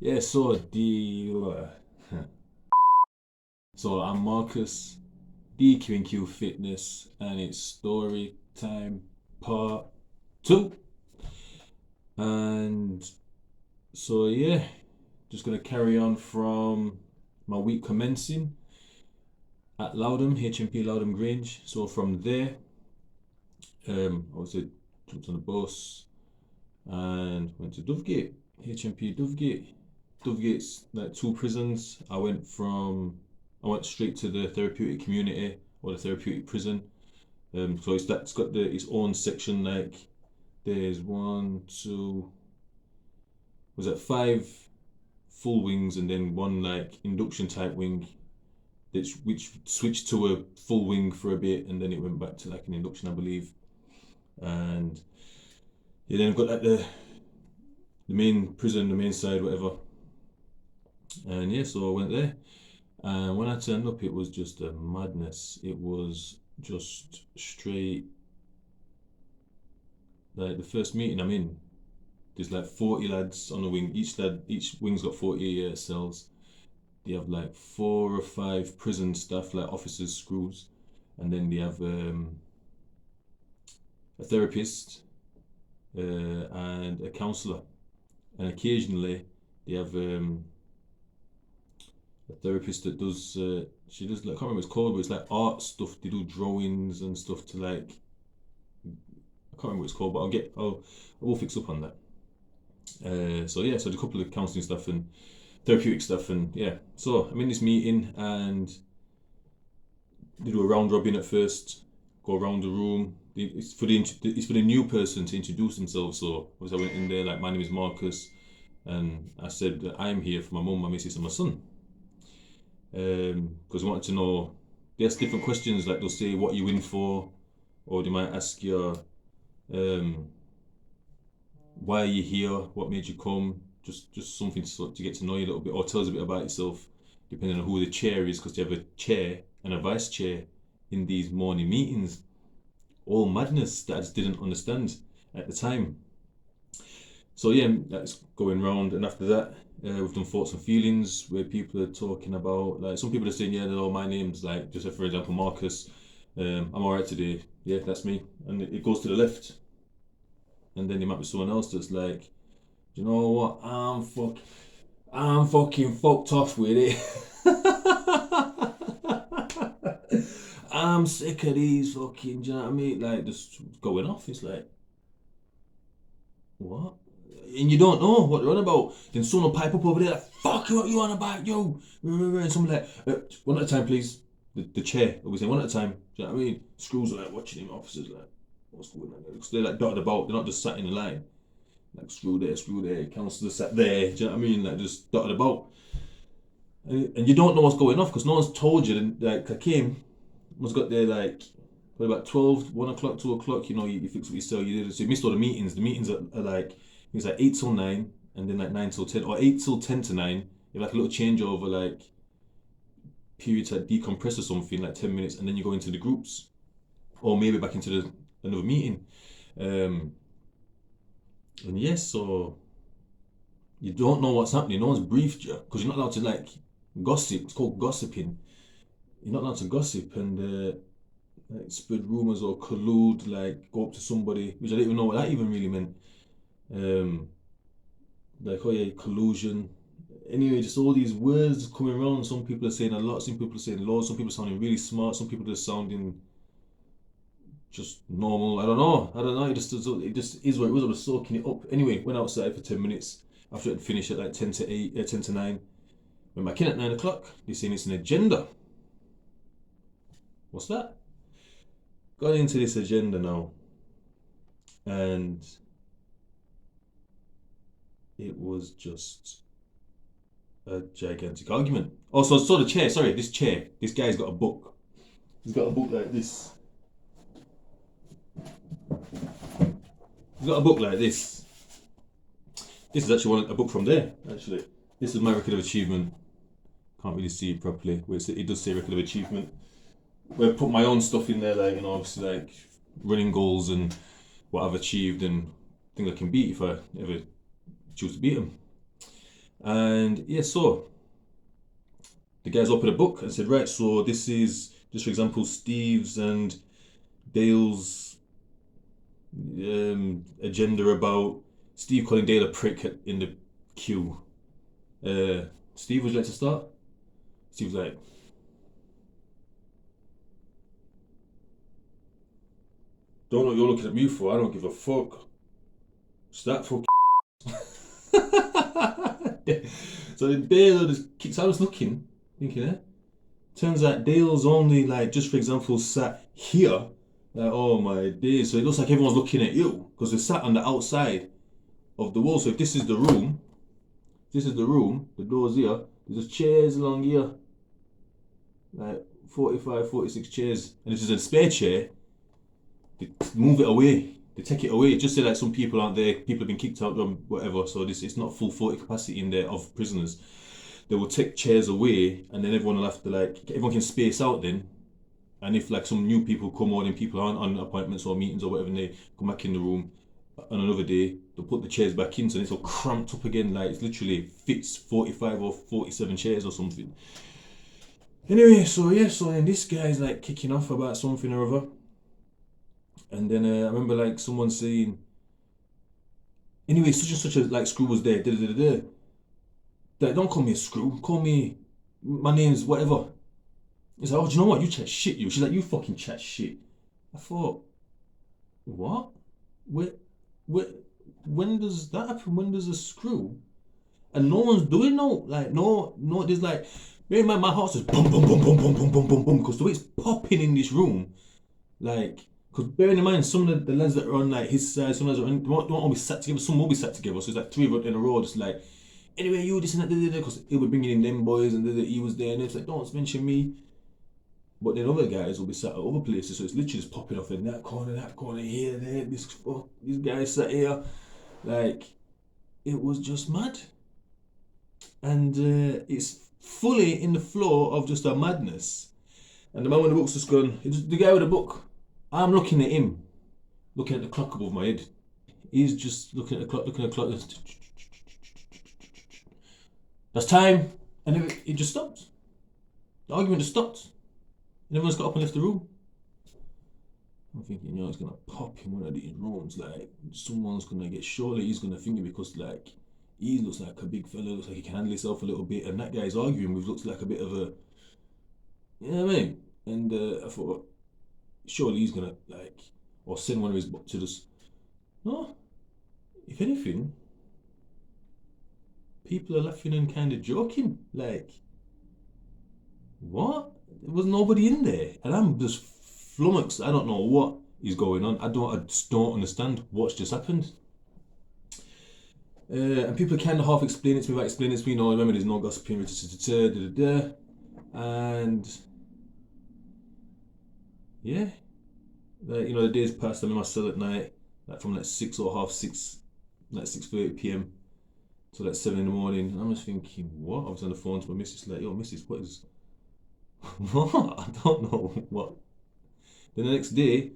Yeah, so I'm Marcus, DQNQ Fitness, and it's story time part two. And so yeah, just gonna carry on from my week commencing at Loudham, HMP LOWDHAM Grange. So from there, obviously jumped on the bus and went to Dovegate, HMP Dovegate. Dovegate's like two prisons. I went straight to the therapeutic community or the therapeutic prison. So it's got its own section. Like there's one, two, was it five full wings and then one like induction type wing. Which switched to a full wing for a bit and then it went back to like an induction, I believe. And yeah, then I've got like the main prison, the main side, whatever. And yeah, so I went there. And when I turned up, it was just a madness. It was just straight. Like the first meeting I'm in, there's like 40 lads on the wing. Each wing's got 40 cells. They have like 4 or 5 prison staff, like officers, screws, and then they have a therapist and a counsellor, and occasionally they have a therapist that does. She does like I can't remember what it's called, but it's like art stuff. They do drawings and stuff to like I can't remember what it's called, but I will fix up on that. So yeah, so a couple of counselling stuff and therapeutic stuff, and yeah. So I'm in this meeting, and they do a round robin at first, go around the room. It's for the new person to introduce themselves. So as I went in there, like my name is Marcus, and I said that I'm here for my mum, my missus, and my son. Because I wanted to know. They ask different questions, like they'll say, "What are you in for?" Or they might ask you, um, why are you here? What made you come? Just something to get to know you a little bit, or tell us a bit about yourself, depending on who the chair is, because they have a chair and a vice chair in these morning meetings. All madness that I just didn't understand at the time. So yeah, that's going round, and after that, we've done thoughts and feelings where people are talking about like some people are saying, yeah, no, my name's like just for example Marcus. I'm alright today. Yeah, that's me, and it goes to the left, and then there might be someone else that's like, you know what? I'm fucking fucked off with it. I'm sick of these fucking. Do you know what I mean? Like just going off. It's like what? And you don't know what they're on about. Then someone will pipe up over there, like, fuck what you on about, yo? And someone like, one at a time, please. The chair, we say one at a time. Do you know what I mean? Screws are like watching him, officers like, what's going on? Because they're like dotted about, they're not just sat in a line. Like screw there, counsellor sat there. Do you know what I mean? Like just dotted about, and you don't know what's going on because no one's told you. And like I came, was got there like probably about 12, 1 o'clock, 2 o'clock. You know, you fix what you sell. You did. So you missed all the meetings. The meetings are like it's like 8 till 9, and then like 9 till 10, or 8 till 10 to 9. You have like a little changeover, like period to decompress or something, like 10 minutes, and then you go into the groups, or maybe back into another meeting. And yes, so you don't know what's happening. No one's briefed you because you're not allowed to like gossip. It's called gossiping. You're not allowed to gossip and like spread rumors or collude, like go up to somebody, which I don't even know what that even really meant. Um, like oh yeah, collusion. Anyway, just all these words coming around. Some people are saying a lot. Some people are saying loads. Some people are sounding really smart. Some people are sounding just normal. I don't know. I don't know. It just is what it was. I was soaking it up. Anyway, went outside for 10 minutes after it finished at like 10 to 8, 10 to 9. Went back in at 9 o'clock. They're saying it's an agenda. What's that? Got into this agenda now, and it was just a gigantic argument. Oh, so the chair. Sorry, this chair. This guy's got a book. He's got a book like this. He's got a book like this. This is actually a book from there. Actually, this is my record of achievement. Can't really see it properly. Where it does say record of achievement. Where I put my own stuff in there, like obviously like running goals and what I've achieved and things I can beat if I ever choose to beat them. And yeah, so the guys opened a book and said, right, so this is just for example Steve's and Dale's agenda about Steve calling Dale a prick in the queue. Steve, would you like to start? Steve was like, don't know what you're looking at me for. I don't give a fuck. Start for. So then Dale just kicks. I was looking, thinking, eh? Turns out Dale's only like, just for example, sat here. Like, oh my days. So it looks like everyone's looking at you because they're sat on the outside of the wall. So if this is the room, the door's here, there's just chairs along here. Like 45, 46 chairs. And if there's a spare chair, they move it away. They take it away. Just say like some people aren't there, people have been kicked out or whatever, so this it's not full 40 capacity in there of prisoners. They will take chairs away and then everyone will have to like everyone can space out then. And if like some new people come on and people aren't on appointments or meetings or whatever and they come back in the room on another day, they'll put the chairs back in so it's all cramped up again, like it's literally fits 45 or 47 chairs or something. Anyway, so yeah, so then this guy's like kicking off about something or other. And then I remember like someone saying, anyway, such and such a like screw was there. Da, da, da, da. Like, don't call me a screw. Call me, my name's whatever. He's like, oh, do you know what? You chat shit, you. She's like, you fucking chat shit. I thought, what? Where, where, when does that happen? When does a screw? And no one's doing no, like, no, there's like, bear in mind, my heart's just boom, boom, boom, boom, boom, boom, boom, boom, boom, because the way it's popping in this room, like, because bearing in mind, some of the lads that are on like his side, some lads are on, don't always sat together, some will be sat together. So it's like three of us in a row, just like, anyway, you this and that, because he'll be bringing in them boys and he was there, and it's like, don't mention me. But then other guys will be sat at other places, so it's literally just popping off in that corner, here, there. This guy sat here, like, it was just mad, and it's fully in the flow of just a madness. And the man with the book's just gone. The guy with the book. I'm looking at him, looking at the clock above my head. He's just looking at the clock, looking at the clock. That's time, and it just stopped. The argument just stopped, and everyone's got up and left the room. I'm thinking, you know, it's gonna pop in one of these rooms. Like someone's gonna get. Surely he's gonna think it because like he looks like a big fella, looks like he can handle himself a little bit, and that guy's arguing with looks like a bit of a, you know what I mean? And I thought, surely he's gonna like, or send one of his to just. No, if anything, people are laughing and kind of joking. Like, what? There was nobody in there, and I'm just flummoxed. I don't know what is going on. I just don't understand what's just happened. And people kind of half explain it to me, like explain it to me. No, remember, there's no gossiping, and yeah, like, you know, the days passed. I'm in my cell at night, like from like 6 or 6:30, like 6:30 p.m. to like 7 in the morning. And I'm just thinking, what? I was on the phone to my missus, like, yo, missus, what is, what? I don't know what. Then the next day,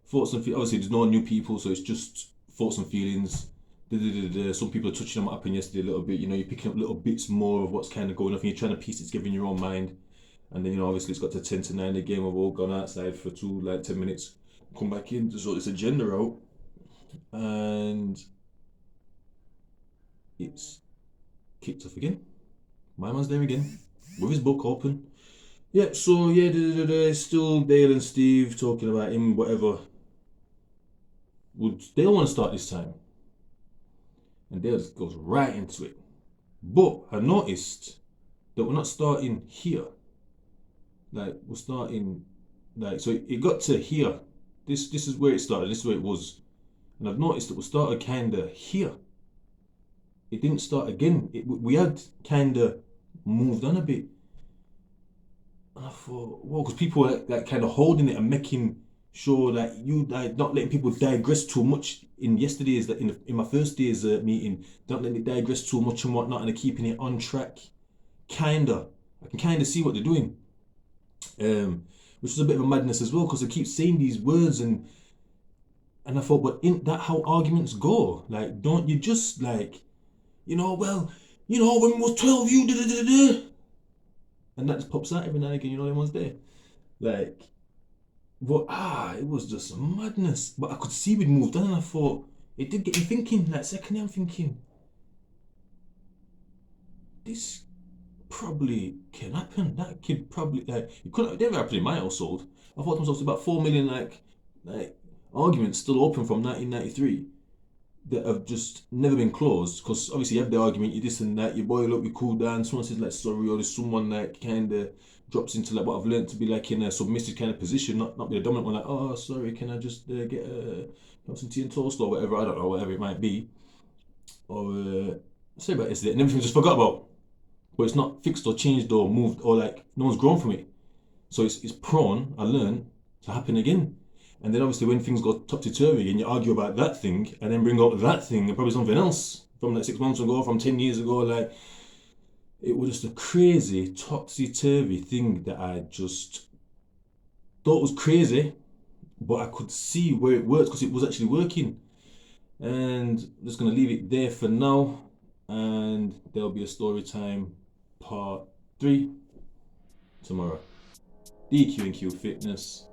thoughts and obviously there's no new people, so it's just thoughts and feelings. Some people are touching on what happened yesterday a little bit. You know, you're picking up little bits more of what's kind of going on, and you're trying to piece it together in your own mind. And then, you know, obviously it's got to 10 to 9 again. We've all gone outside for like 10 minutes, come back in to sort this agenda out, and it's kicked off again. My man's there again with his book open. Yep, so yeah, still Dale and Steve talking about him, whatever. They don't want to start this time. And Dale just goes right into it. But I noticed that we're not starting here. Like, we're starting, like, so it got to here. This is where it started, this is where it was. And I've noticed that we started kind of here. It didn't start again. We had kind of moved on a bit. And I thought, well, because people were like kind of holding it and making sure that you like not letting people digress too much in yesterday's, that in my first day's meeting, don't letting it digress too much and whatnot, and they're keeping it on track. Kinda, I can kind of see what they're doing, which is a bit of a madness as well, because they keep saying these words, and I thought, but isn't that how arguments go? Like, don't you just like, you know, well, You know, when we was 12, you da da da da. And that just pops out every now and again, you know, them ones there. Like, but it was just madness. But I could see we'd moved on, and I thought it did get me thinking. Like secondly, I'm thinking this probably can happen. That kid probably like it couldn't it never happened in my household. I thought to myself, about 4 million like arguments still open from 1993 that have just never been closed. Because obviously you have the argument, you this and that, you boil up, you cool down. Someone says like sorry, or there's someone like kind of drops into like what I've learned to be like in a submissive kind of position, not be a dominant one. Like, oh sorry, can I just get some tea and toast or whatever? I don't know, whatever it might be. Or say about this, and everything's just forgot about. But it's not fixed or changed or moved or like no one's grown from it. So it's prone, I learn, to happen again. And then obviously when things go topsy turvy and you argue about that thing and then bring up that thing and probably something else from like 6 months ago, from 10 years ago, like it was just a crazy topsy turvy thing that I just thought was crazy, but I could see where it works because it was actually working. And I'm just gonna leave it there for now, and there'll be a story time part 3 tomorrow. DQNQ Fitness.